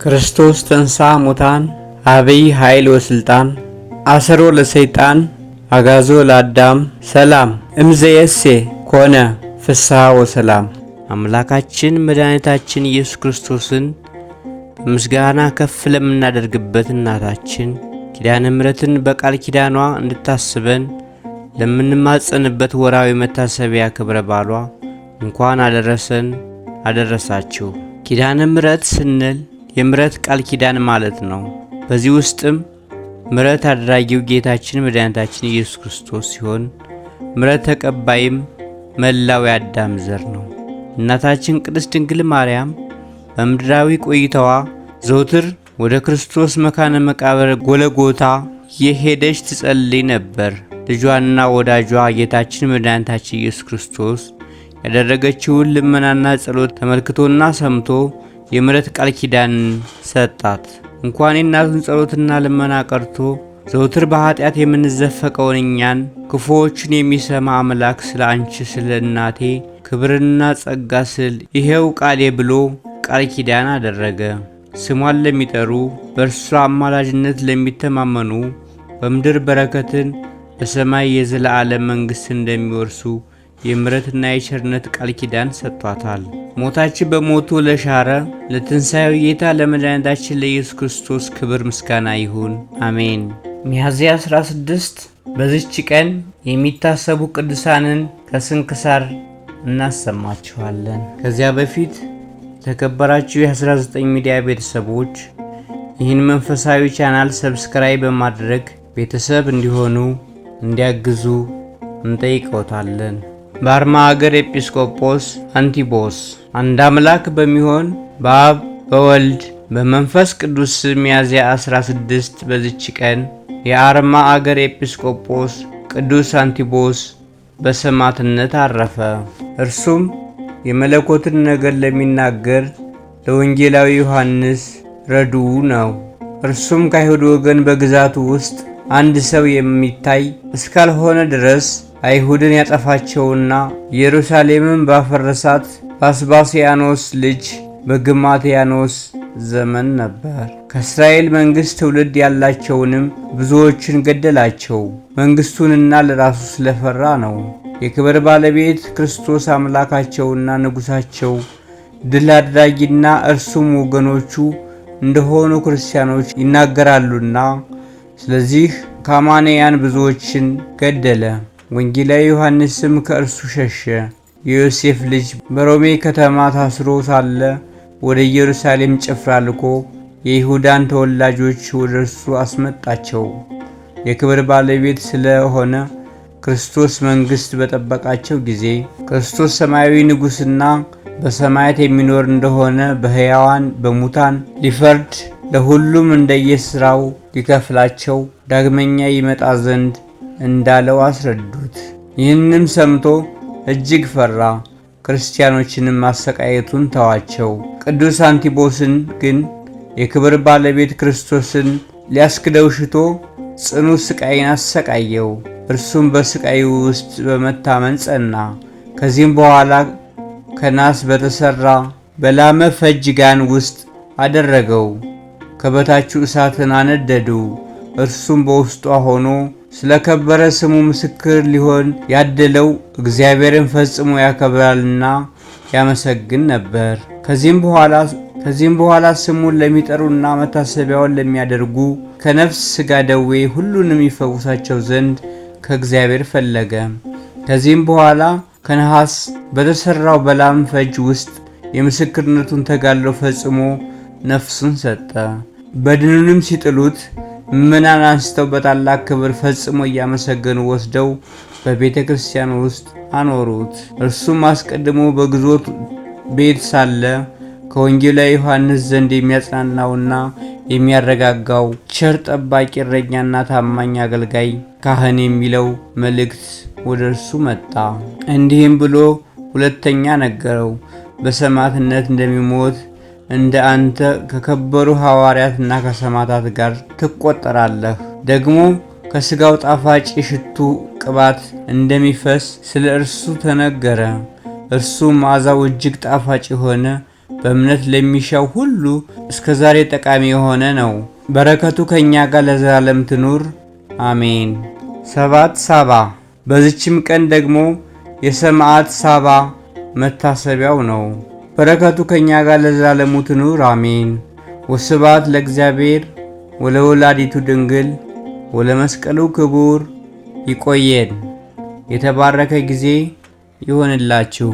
ክርስቶስ ተንሥአ እሙታን አብይ ኃይል ወስልጣን አሰሮ ለሰይጣን አጋዞ ለአዳም ሰላም እምዘየሴ ኮነ ፍስሐ ወሰላም። አምላካችን መድኃኒታችን ኢየሱስ ክርስቶስን በምስጋና ከፍ ለምናደርግበት እናታችን ኪዳነ ምሕረትን በቃል ኪዳኗ እንድታስበን ለምንማጸንበት ወራዊ መታሰቢያ ክብረ በዓሏ እንኳን አደረሰን አደረሳችሁ። ኪዳነ ምሕረት ስንል የምሕረት ቃል ኪዳን ማለት ነው። በዚህ ውስጥም ምሕረት አድራጊው ጌታችን መድኃኒታችን ኢየሱስ ክርስቶስ ሲሆን ምሕረት ተቀባይም መላው የአዳም ዘር ነው። እናታችን ቅድስት ድንግል ማርያም በምድራዊ ቆይታዋ ዘውትር ወደ ክርስቶስ መካነ መቃብር ጎለጎታ የሄደች ትጸልይ ነበር። ልጇና ወዳጇ ጌታችን መድኃኒታችን ኢየሱስ ክርስቶስ ያደረገችውን ልመናና ጸሎት ተመልክቶና ሰምቶ የምሕረት ቃል ኪዳን ሰጣት። እንኳን የእናቱን ጸሎትና ልመና ቀርቶ ዘውትር በኃጢአት የምንዘፈቀውን እኛን ክፉዎችን የሚሰማ አምላክ ስለ አንቺ ስለ እናቴ ክብርና ጸጋ ስል ይሄው ቃሌ ብሎ ቃል ኪዳን አደረገ። ስሟን ለሚጠሩ በእርሷ አማላጅነት ለሚተማመኑ በምድር በረከትን በሰማይ የዘላለም መንግሥት እንደሚወርሱ የምሕረትና የቸርነት ቃል ኪዳን ሰጥቷታል። ሞታችን በሞቱ ለሻረ ለትንሣኤው ጌታ ለመድኃኒታችን ለኢየሱስ ክርስቶስ ክብር ምስጋና ይሁን፣ አሜን። ሚያዝያ 16 በዚች ቀን የሚታሰቡ ቅዱሳንን ከስንክሳር እናሰማችኋለን። ከዚያ በፊት የተከበራችሁ የ19 ሚዲያ ቤተሰቦች ይህን መንፈሳዊ ቻናል ሰብስክራይብ በማድረግ ቤተሰብ እንዲሆኑ እንዲያግዙ እንጠይቀውታለን። በአርማ አገር ኤጲስቆጶስ አንቲቦስ አንድ አምላክ በሚሆን በአብ በወልድ በመንፈስ ቅዱስ ሚያዝያ 16 በዚች ቀን የአርማ አገር ኤጲስቆጶስ ቅዱስ አንቲቦስ በሰማዕትነት አረፈ። እርሱም የመለኮትን ነገር ለሚናገር ለወንጌላዊ ዮሐንስ ረድኡ ነው። እርሱም ከአይሁድ ወገን በግዛቱ ውስጥ አንድ ሰው የሚታይ እስካልሆነ ድረስ አይሁድን ያጠፋቸውና ኢየሩሳሌምን ባፈረሳት በአስባስያኖስ ልጅ በግማትያኖስ ዘመን ነበር። ከእስራኤል መንግሥት ትውልድ ያላቸውንም ብዙዎችን ገደላቸው። መንግሥቱንና ለራሱ ስለፈራ ነው። የክብር ባለቤት ክርስቶስ አምላካቸውና ንጉሣቸው ድል አድራጊና እርሱም ወገኖቹ እንደሆኑ ክርስቲያኖች ይናገራሉና፣ ስለዚህ ከአማንያን ብዙዎችን ገደለ። ወንጌላዊ ዮሐንስም ከእርሱ ሸሸ። የዮሴፍ ልጅ በሮሜ ከተማ ታስሮ ሳለ ወደ ኢየሩሳሌም ጭፍራ ልኮ የይሁዳን ተወላጆች ወደ እርሱ አስመጣቸው። የክብር ባለቤት ስለሆነ ክርስቶስ መንግሥት በጠበቃቸው ጊዜ ክርስቶስ ሰማያዊ ንጉሥና በሰማያት የሚኖር እንደሆነ በሕያዋን በሙታን ሊፈርድ ለሁሉም እንደየሥራው ሊከፍላቸው ዳግመኛ ይመጣ ዘንድ እንዳለው አስረዱት። ይህንም ሰምቶ እጅግ ፈራ። ክርስቲያኖችንም ማሰቃየቱን ተዋቸው። ቅዱስ አንቲቦስን ግን የክብር ባለቤት ክርስቶስን ሊያስክደው ሽቶ ጽኑ ስቃይን አሰቃየው። እርሱም በስቃዩ ውስጥ በመታመን ጸና። ከዚህም በኋላ ከናስ በተሠራ በላመ ፈጅ ጋን ውስጥ አደረገው። ከበታቹ እሳትን አነደዱ። እርሱም በውስጧ ሆኖ ስለ ከበረ ስሙ ምስክር ሊሆን ያደለው እግዚአብሔርን ፈጽሞ ያከብራልና ያመሰግን ነበር። ከዚህም በኋላ ስሙን ለሚጠሩና መታሰቢያውን ለሚያደርጉ ከነፍስ ሥጋ ደዌ ሁሉንም ይፈውሳቸው ዘንድ ከእግዚአብሔር ፈለገ። ከዚህም በኋላ ከነሐስ በተሠራው በላም ፈጅ ውስጥ የምስክርነቱን ተጋድሎ ፈጽሞ ነፍሱን ሰጠ። በድኑንም ሲጥሉት ምዕመናን አንስተው በታላቅ ክብር ፈጽሞ እያመሰገኑ ወስደው በቤተ ክርስቲያን ውስጥ አኖሩት። እርሱም አስቀድሞ በግዞት ቤት ሳለ ከወንጌላዊ ዮሐንስ ዘንድ የሚያጽናናውና የሚያረጋጋው ቸር ጠባቂ እረኛና ታማኝ አገልጋይ ካህን የሚለው መልእክት ወደ እርሱ መጣ። እንዲህም ብሎ ሁለተኛ ነገረው። በሰማዕትነት እንደሚሞት እንደ አንተ ከከበሩ ሐዋርያትና ከሰማዕታት ጋር ትቆጠራለህ። ደግሞ ከሥጋው ጣፋጭ የሽቱ ቅባት እንደሚፈስ ስለ እርሱ ተነገረ። እርሱ መዓዛው እጅግ ጣፋጭ የሆነ በእምነት ለሚሻው ሁሉ እስከ ዛሬ ጠቃሚ የሆነ ነው። በረከቱ ከእኛ ጋር ለዘላለም ትኑር አሜን። 7 ሳባ። በዚችም ቀን ደግሞ የሰማዕት ሳባ መታሰቢያው ነው። በረከቱ ከእኛ ጋር ለዘላለሙ ትኑር አሜን። ወስብሐት ለእግዚአብሔር ወለወላዲቱ ድንግል ወለመስቀሉ ክቡር። ይቆየን። የተባረከ ጊዜ ይሆንላችሁ።